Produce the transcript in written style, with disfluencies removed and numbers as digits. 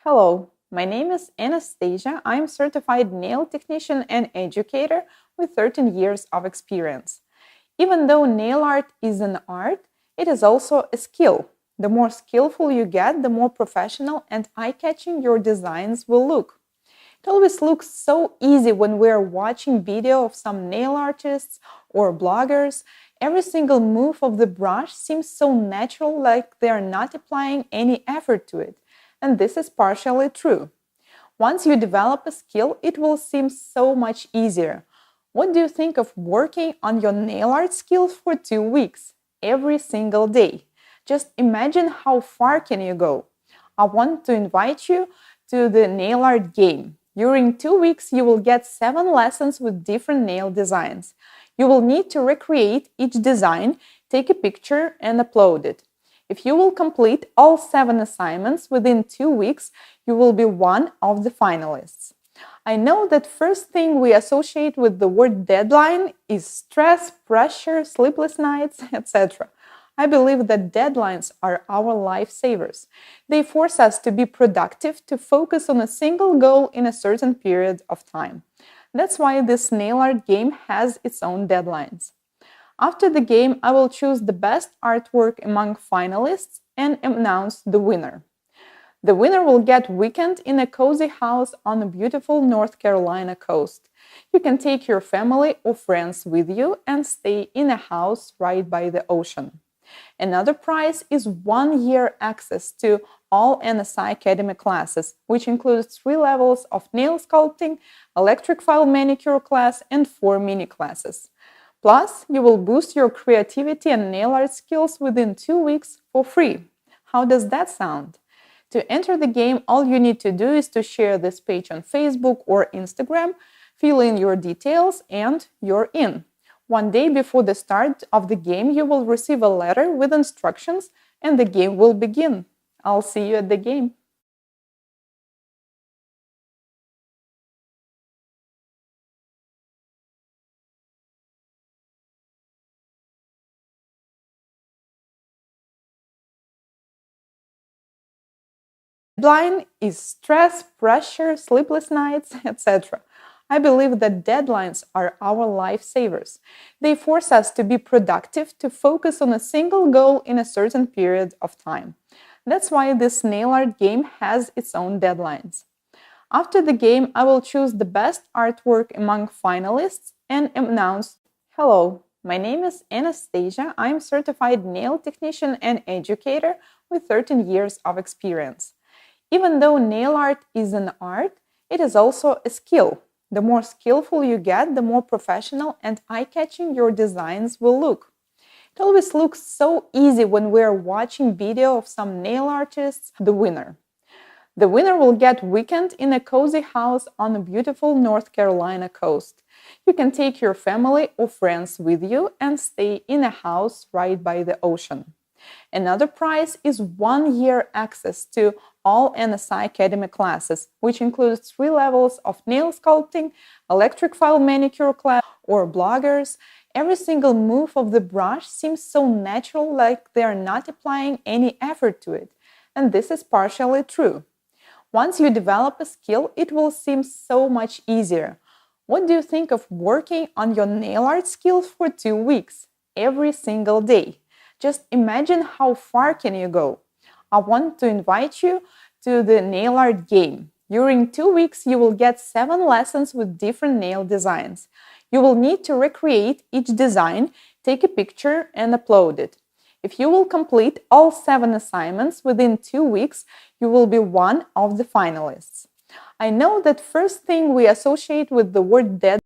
Hello, my name is Anastasia. I'm certified nail technician and educator with 13 years of experience. Even though nail art is an art, it is also a skill. The more skillful you get, the more professional and eye-catching your designs will look. It always looks so easy when we're watching video of some nail artists or bloggers. Every single move of the brush seems so natural, like they are not applying any effort to it. And this is partially true. Once you develop a skill, it will seem so much easier. What do you think of working on your nail art skills for 2 weeks, every single day? Just imagine how far can you go. I want to invite you to the nail art game. During 2 weeks, you will get 7 lessons with different nail designs. You will need to recreate each design, take a picture, and upload it. If you will complete all 7 assignments within 2 weeks, you will be one of the finalists. I know that first thing we associate with the word deadline is stress, pressure, sleepless nights, etc. I believe that deadlines are our lifesavers. They force us to be productive, to focus on a single goal in a certain period of time. That's why this nail art game has its own deadlines. After the game, I will choose the best artwork among finalists and announce the winner. The winner will get weekend in a cozy house on the beautiful North Carolina coast. You can take your family or friends with you and stay in a house right by the ocean. Another prize is 1 year access to all NSI Academy classes, which includes 3 levels of nail sculpting, electric file manicure class, and 4 mini classes. Plus, you will boost your creativity and nail art skills within 2 weeks for free. How does that sound? To enter the game, all you need to do is to share this page on Facebook or Instagram, fill in your details, and you're in. 1 day before the start of the game, you will receive a letter with instructions and the game will begin. I'll see you at the game. Deadline is stress, pressure, sleepless nights, etc. I believe that deadlines are our lifesavers. They force us to be productive, to focus on a single goal in a certain period of time. That's why this nail art game has its own deadlines. After the game, I will choose the best artwork among finalists and announce. Hello, my name is Anastasia. I'm certified nail technician and educator with 13 years of experience. Even though nail art is an art, it is also a skill. The more skillful you get, the more professional and eye-catching your designs will look. It always looks so easy when we're watching video of some nail artists, the winner. The winner will get weekend in a cozy house on the beautiful North Carolina coast. You can take your family or friends with you and stay in a house right by the ocean. Another prize is 1 year access to all NSI Academy classes, which includes 3 levels of nail sculpting, electric file manicure class, or bloggers. Every single move of the brush seems so natural, like they are not applying any effort to it. And this is partially true. Once you develop a skill, it will seem so much easier. What do you think of working on your nail art skills for 2 weeks, every single day? Just imagine how far can you go. I want to invite you to the nail art game. During 2 weeks, you will get 7 lessons with different nail designs. You will need to recreate each design, take a picture, and upload it. If you will complete all 7 assignments within 2 weeks, you will be one of the finalists. I know that first thing we associate with the word deadline